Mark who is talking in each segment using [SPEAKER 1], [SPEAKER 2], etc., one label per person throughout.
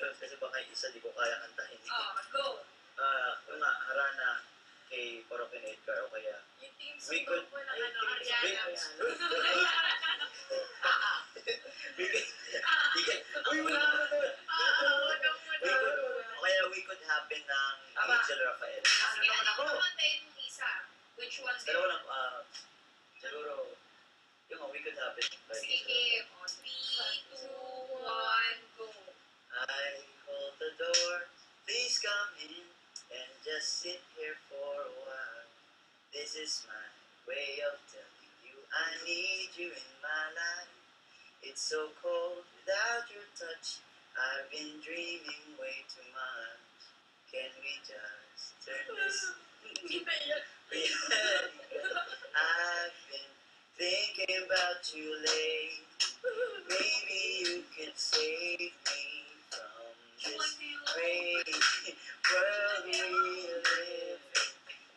[SPEAKER 1] options kasi baka yung isa di ko kaya kantahin.
[SPEAKER 2] Go!
[SPEAKER 1] Yung nga, Harana kay Porokin Edgar o kaya
[SPEAKER 2] Yung team
[SPEAKER 1] We
[SPEAKER 2] song
[SPEAKER 1] could-
[SPEAKER 2] mo ng Ariana.
[SPEAKER 1] Uy, wala ka doon!
[SPEAKER 2] Wag mo na.
[SPEAKER 1] O kaya We Could Happen ng Angel Rafael.
[SPEAKER 2] Sige, ano yung kumantayin mong isa? Which one's
[SPEAKER 1] Dalawa lang, siguro, yung We Could Happen. by
[SPEAKER 2] Sige,
[SPEAKER 1] Angel
[SPEAKER 2] game. 3, 2, 1, go.
[SPEAKER 1] I hold the door, please come in and just sit here for a while. This is my way of telling you I need you in my life. It's so cold without your touch. I've been dreaming way too much. Can we just turn this reality? I've been thinking about you lately. Maybe you could save me from this crazy world we live in.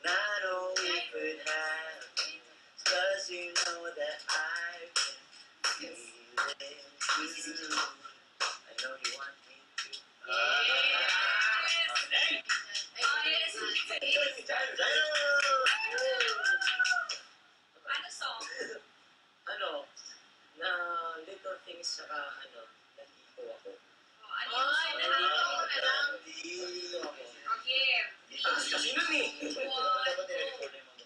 [SPEAKER 1] And I know we could have it, 'cause you know that I've been feeling you. I know you want me to.
[SPEAKER 2] Ano song?
[SPEAKER 3] Ano, na little things saka nandito ako.
[SPEAKER 2] Ano yung song? Nandito ko na lang.
[SPEAKER 3] Nandito ako.
[SPEAKER 2] Okay.
[SPEAKER 3] Taas kasi nun eh.
[SPEAKER 2] One,
[SPEAKER 1] Dapat
[SPEAKER 2] go.
[SPEAKER 1] nirecord na yung mga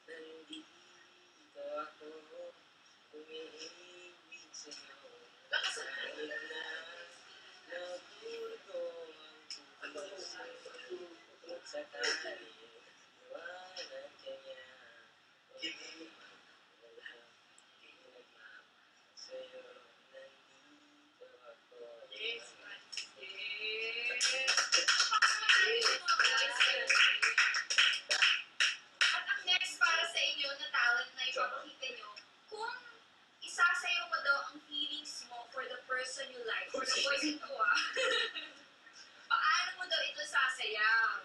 [SPEAKER 3] Nandito ako, umiibig sa'yo.
[SPEAKER 2] Lakas ang
[SPEAKER 3] Dahil na naputo ang puso at sa tali, iwanan ka niya.
[SPEAKER 1] Kibi.
[SPEAKER 3] Wala, pinagmamahal sa'yo, nandito ako.
[SPEAKER 2] Yes, At ang next para sa inyo na talent na ipapakita nyo, kung isasayaw mo daw ang feelings mo for the person you like, the person ko paano mo daw ito sasayaw?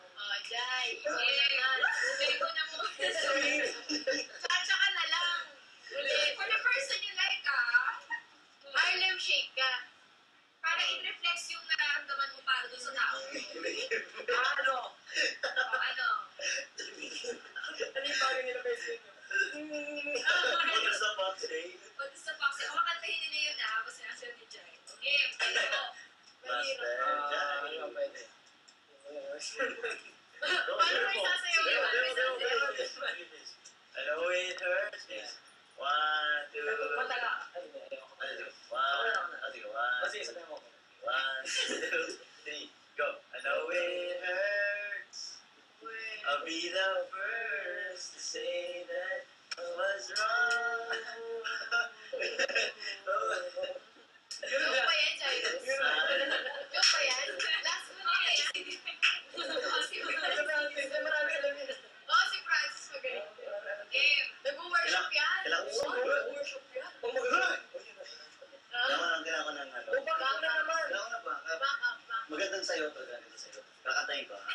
[SPEAKER 2] Jai. Jai ko na mo. Chacha ka na lang. For the person you like, Harlem Shake ka. Para i-reflex yung nararamdaman mo para doon sa tao.
[SPEAKER 3] Ano?
[SPEAKER 2] O ano?
[SPEAKER 3] Ano yung bagay nila best nyo?
[SPEAKER 1] Punta sa box eh.
[SPEAKER 2] Pag sa box, kakantahin nila yun habang sinasayaw ni Jai. Okay, pero
[SPEAKER 1] Master Jai.
[SPEAKER 3] Ano pwede?
[SPEAKER 2] paano mo isasayaw yun? Paano mo isasayaw?
[SPEAKER 1] I know it hurts.
[SPEAKER 3] Yeah.
[SPEAKER 1] 1, 2,
[SPEAKER 3] Mata ka. Kasi isa tayo mo.
[SPEAKER 1] 1, 2, 3, go. I know it hurts. I'll be the first to say that I was wrong.
[SPEAKER 2] Joke pa yan, Jai. Joke pa yan? Last mo na yan.
[SPEAKER 3] Marami alam yun.
[SPEAKER 2] Si Francis magaling. Game. Nag-worship yan.
[SPEAKER 3] Worship yan.
[SPEAKER 1] Kailangan ko ng ano.
[SPEAKER 3] Back up na naman.
[SPEAKER 1] Kailangan ko na ba?
[SPEAKER 2] Back up.
[SPEAKER 1] Magandang sayo to. Magandang sayo. Kakatayin ko ha.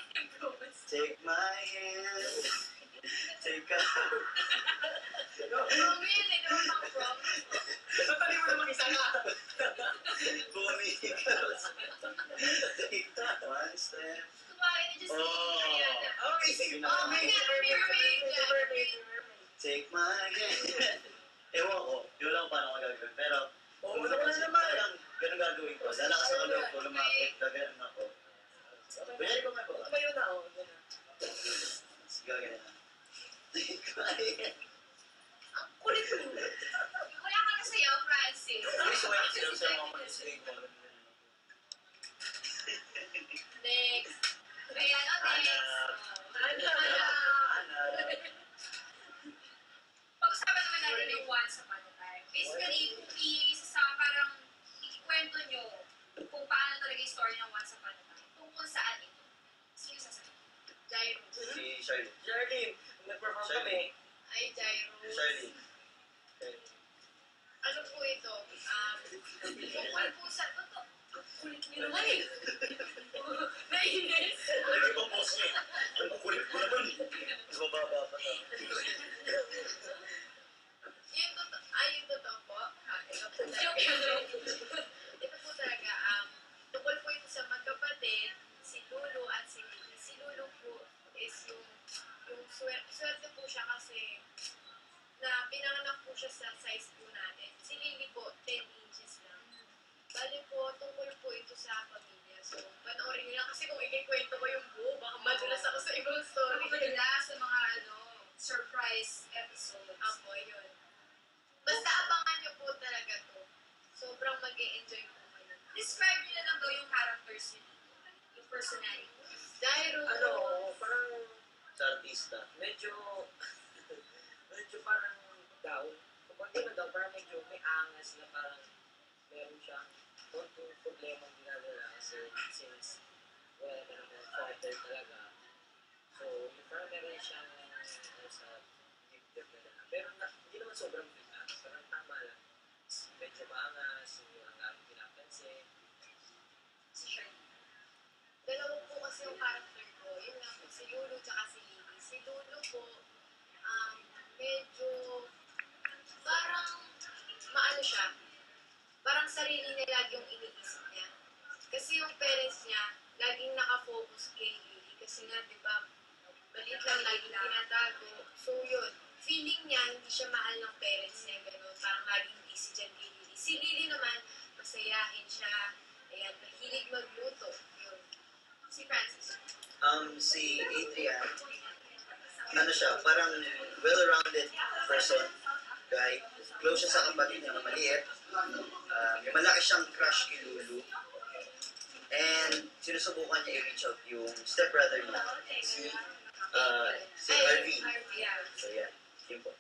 [SPEAKER 1] Take my hand. Take a...
[SPEAKER 2] From yun eh, di ba pang from?
[SPEAKER 3] Natali mo naman isa na.
[SPEAKER 1] Bumikas. Take one step.
[SPEAKER 2] Kumari ni Justine. Ariana.
[SPEAKER 3] Okay, sige.
[SPEAKER 2] Oh, mermaid.
[SPEAKER 1] Take my hand. Ewan ko. Di ko lang paano ko gagawin. Pero,
[SPEAKER 3] Oo, ano na naman.
[SPEAKER 1] ganun gagawin ko. Lalakas ang loob ko. Lumapit. Gagawin ako. Kunyari ko nga ko.
[SPEAKER 3] Tumayo na ako.
[SPEAKER 1] Sige, ganyan. Take my hand.
[SPEAKER 2] Ang kulit mo. Wala ka na sayaw, Francis.
[SPEAKER 1] Gusto ko yung sinasayaw mo ng sling ko.
[SPEAKER 2] Next. Ayan, next.
[SPEAKER 1] Ana.
[SPEAKER 2] Pag-usapan naman natin yung Once Upon a Time. Basically, parang ikikwento nyo kung paano talaga yung story ng Once Upon a Time. Tungkol saan ito. Sino sasabi? Jairo.
[SPEAKER 1] Si Charlie.
[SPEAKER 3] Charlene, nag-perform kami.
[SPEAKER 2] Ay, Jairo.
[SPEAKER 1] Charlie.
[SPEAKER 2] Ano po ito? Tungkol po sa... Kulit niyo naman eh. Nainis.
[SPEAKER 1] Hindi pa post niya. Ang kulit ko naman. Mas mababa pa na.
[SPEAKER 2] Yung totoo po. Joke yun. siya kasi na pinanganak po siya sa size po natin. Si Lily po, 10 inches lang. Bali po, tungkol po ito sa pamilya. So, panoorin nila kasi kung ikikwento ko yung buo, baka madulas ako sa ibang story.
[SPEAKER 4] Madala sa mga surprise episodes.
[SPEAKER 2] Apo, yun. Basta abangan niyo po talaga to. Sobrang mag-e-enjoy po kayo.
[SPEAKER 4] Describe nyo na lang daw yung characters nyo dito. Yung personality.
[SPEAKER 2] Dahil
[SPEAKER 3] Parang
[SPEAKER 1] Sa artista.
[SPEAKER 3] medyo parang down. Kapag di ba daw, parang medyo may angas na parang meron siyang konting problema ginagawa kasi since wala ka naman father talaga. So, yung parang meron siyang sa dibdib na. Pero hindi naman sobrang bigla. Parang tama lang. Medyo maangas, hindi lang namin pinapansin.
[SPEAKER 4] Si Shirley.
[SPEAKER 2] dalawa po kasi yung character ko. Yun nga po, si Lulu tsaka si Lily. Si Lulu po, medyo parang maano siya. Parang sarili niya lagi yung iniisip niya. Kasi yung parents niya, laging nakafocus kay Lily. Kasi nga, di ba, maliit lang lagi tinatago. So yun, feeling niya hindi siya mahal ng parents niya. Ganun, parang laging busy dyan kay Lily. Si Lily naman, masayahin siya. Ayan, mahilig magluto. Yun.
[SPEAKER 4] Si Francis.
[SPEAKER 1] Si Adrian, ano siya, parang well-rounded person, guy. Close siya sa kapatid niya na maliit. May malaki siyang crush kay Lulu. And sinusubukan niya i-reach out yung stepbrother niya, si Harvey.
[SPEAKER 2] Harvey, yeah.
[SPEAKER 1] So yan, yun po.